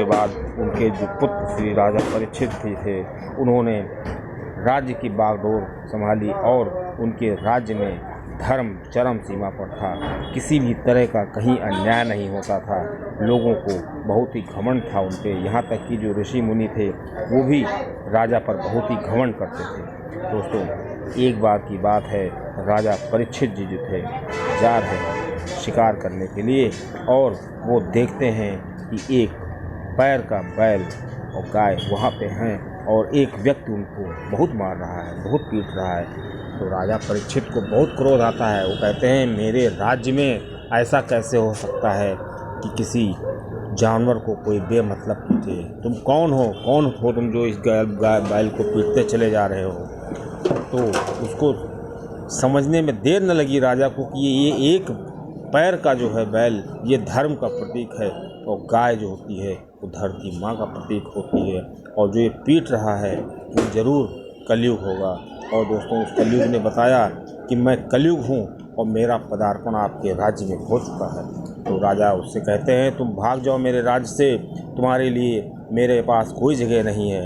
बाद उनके जो पुत्र श्री राजा परीक्षित थे उन्होंने राज्य की बागडोर संभाली और उनके राज्य में धर्म चरम सीमा पर था। किसी भी तरह का कहीं अन्याय नहीं होता था। लोगों को बहुत ही घमंड था उन पे, यहाँ तक कि जो ऋषि मुनि थे वो भी राजा पर बहुत ही घमंड करते थे। दोस्तों, एक बार की बात है, राजा परीक्षित जी जो थे जा रहे हैं शिकार करने के लिए और वो देखते हैं कि एक पैर का बैल और गाय वहाँ पे हैं और एक व्यक्ति उनको बहुत मार रहा है, बहुत पीट रहा है। तो राजा परीक्षित को बहुत क्रोध आता है। वो कहते हैं, मेरे राज्य में ऐसा कैसे हो सकता है कि किसी जानवर को कोई बेमतलब पीटे? तुम कौन हो तुम जो इस बैल को पीटते चले जा रहे हो? तो उसको समझने में देर न लगी राजा को कि ये एक पैर का जो है बैल ये धर्म का प्रतीक है और गाय जो होती है वो धरती माँ का प्रतीक होती है और जो ये पीट रहा है वो ज़रूर कलयुग होगा। और दोस्तों, उस कलयुग ने बताया कि मैं कलयुग हूँ और मेरा पदार्पण आपके राज्य में हो चुका है। तो राजा उससे कहते हैं, तुम भाग जाओ मेरे राज्य से, तुम्हारे लिए मेरे पास कोई जगह नहीं है।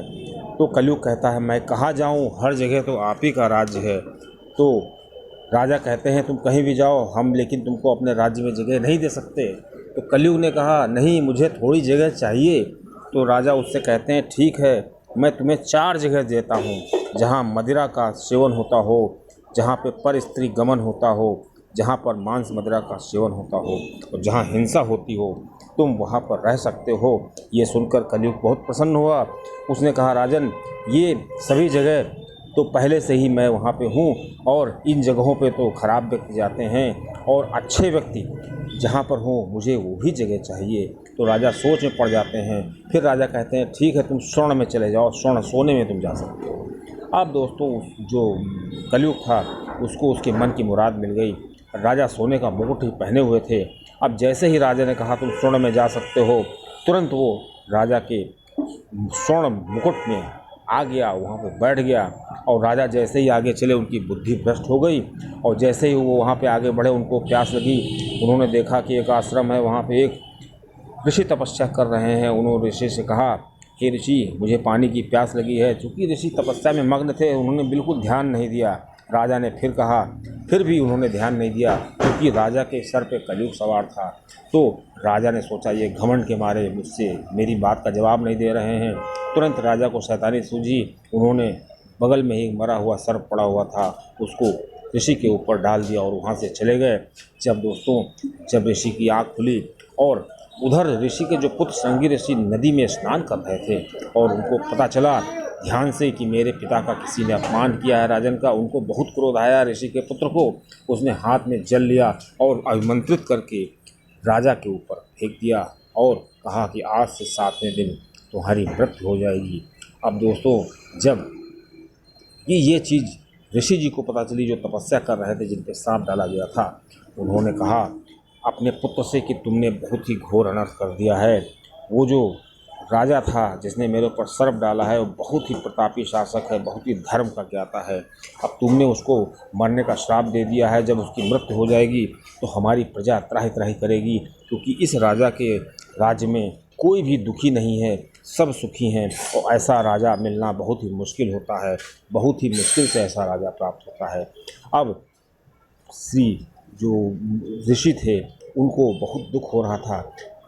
तो कलयुग कहता है, मैं कहाँ जाऊँ, हर जगह तो आप ही का राज्य है। तो राजा कहते हैं, तुम कहीं भी जाओ, हम लेकिन तुमको अपने राज्य में जगह नहीं दे सकते। तो कलयुग ने कहा, नहीं, मुझे थोड़ी जगह चाहिए। तो राजा उससे कहते हैं, ठीक है, मैं तुम्हें 4 जगह देता हूँ जहाँ मदिरा का सेवन होता हो, जहाँ पे पर स्त्री गमन होता हो, जहाँ पर मांस मदिरा का सेवन होता हो और जहाँ हिंसा होती हो, तुम वहाँ पर रह सकते हो। ये सुनकर कलयुग बहुत प्रसन्न हुआ। उसने कहा, राजन, ये सभी जगह तो पहले से ही मैं वहाँ पे हूँ और इन जगहों पे तो खराब व्यक्ति जाते हैं और अच्छे व्यक्ति जहाँ पर हों मुझे वो भी जगह चाहिए। तो राजा सोच में पड़ जाते हैं। फिर राजा कहते हैं, ठीक है, तुम स्वर्ण में चले जाओ, स्वर्ण सोने में तुम जा सकते हो। अब दोस्तों, जो कलयुग था उसको उसके मन की मुराद मिल गई। राजा सोने का मुकुट ही पहने हुए थे। अब जैसे ही राजा ने कहा तुम स्वर्ण में जा सकते हो, तुरंत वो राजा के स्वर्ण मुकुट में आ गया, वहाँ पे बैठ गया। और राजा जैसे ही आगे चले उनकी बुद्धि भ्रष्ट हो गई और जैसे ही वो वहाँ पे आगे बढ़े उनको प्यास लगी। उन्होंने देखा कि एक आश्रम है, वहाँ पे एक ऋषि तपस्या कर रहे हैं। उन्होंने ऋषि से कहा, हे ऋषि, मुझे पानी की प्यास लगी है। चूँकि ऋषि तपस्या में मग्न थे, उन्होंने बिल्कुल ध्यान नहीं दिया। राजा ने फिर कहा, फिर भी उन्होंने ध्यान नहीं दिया क्योंकि राजा के सर पे कलयुग सवार था। तो राजा ने सोचा, ये घमंड के मारे मुझसे मेरी बात का जवाब नहीं दे रहे हैं। तुरंत राजा को शैतानी सूझी। उन्होंने बगल में ही मरा हुआ सर्प पड़ा हुआ था, उसको ऋषि के ऊपर डाल दिया और वहाँ से चले गए। जब ऋषि की आँख खुली और उधर ऋषि के जो पुत्र श्रृंगी ऋषि नदी में स्नान कर रहे थे और उनको पता चला ध्यान से कि मेरे पिता का किसी ने अपमान किया है राजन का, उनको बहुत क्रोध आया ऋषि के पुत्र को। उसने हाथ में जल लिया और अभिमंत्रित करके राजा के ऊपर फेंक दिया और कहा कि आज से 7वें दिन तुम्हारी मृत्यु हो जाएगी। अब दोस्तों, जब ये चीज़ ऋषि जी को पता चली जो तपस्या कर रहे थे, जिन पे सांप डाला गया था, उन्होंने कहा अपने पुत्र से कि तुमने बहुत ही घोर अनर्थ कर दिया है। वो जो राजा था जिसने मेरे ऊपर सर्प डाला है वो बहुत ही प्रतापी शासक है, बहुत ही धर्म का ज्ञाता है। अब तुमने उसको मरने का श्राप दे दिया है। जब उसकी मृत्यु हो जाएगी तो हमारी प्रजा त्राहि त्राहि करेगी, क्योंकि इस राजा के राज्य में कोई भी दुखी नहीं है, सब सुखी हैं। और ऐसा राजा मिलना बहुत ही मुश्किल होता है, बहुत ही मुश्किल से ऐसा राजा प्राप्त होता है। अब श्री जो ऋषि थे उनको बहुत दुख हो रहा था।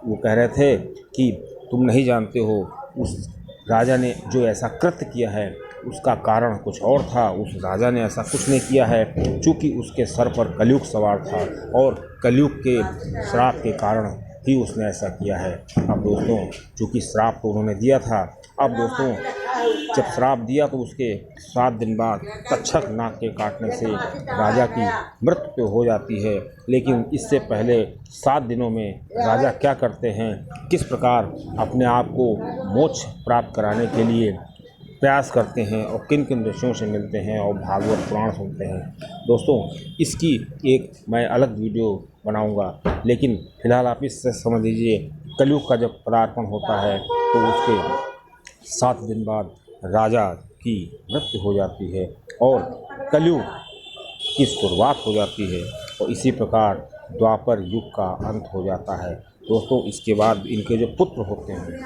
वो कह रहे थे कि तुम नहीं जानते हो, उस राजा ने जो ऐसा कृत्य किया है उसका कारण कुछ और था। उस राजा ने ऐसा कुछ नहीं किया है, चूँकि उसके सर पर कलयुग सवार था और कलयुग के श्राप के कारण ही उसने ऐसा किया है। अब दोस्तों, चूँकि श्राप तो उन्होंने दिया था, अब दोस्तों जब श्राप दिया तो उसके 7 दिन बाद तक्षक नाग के काटने से राजा की मृत्यु तो हो जाती है। लेकिन इससे पहले 7 दिनों में राजा क्या करते हैं, किस प्रकार अपने आप को मोक्ष प्राप्त कराने के लिए प्रयास करते हैं और किन किन ऋषियों से मिलते हैं और भागवत पुराण सुनते हैं। दोस्तों, इसकी एक मैं अलग वीडियो बनाऊंगा, लेकिन फिलहाल आप इससे समझ लीजिए कलयुग का जब पदार्पण होता है तो उसके 7 दिन बाद राजा की मृत्यु हो जाती है और कलयुग की शुरुआत हो जाती है और इसी प्रकार द्वापर युग का अंत हो जाता है। दोस्तों, इसके बाद इनके जो पुत्र होते हैं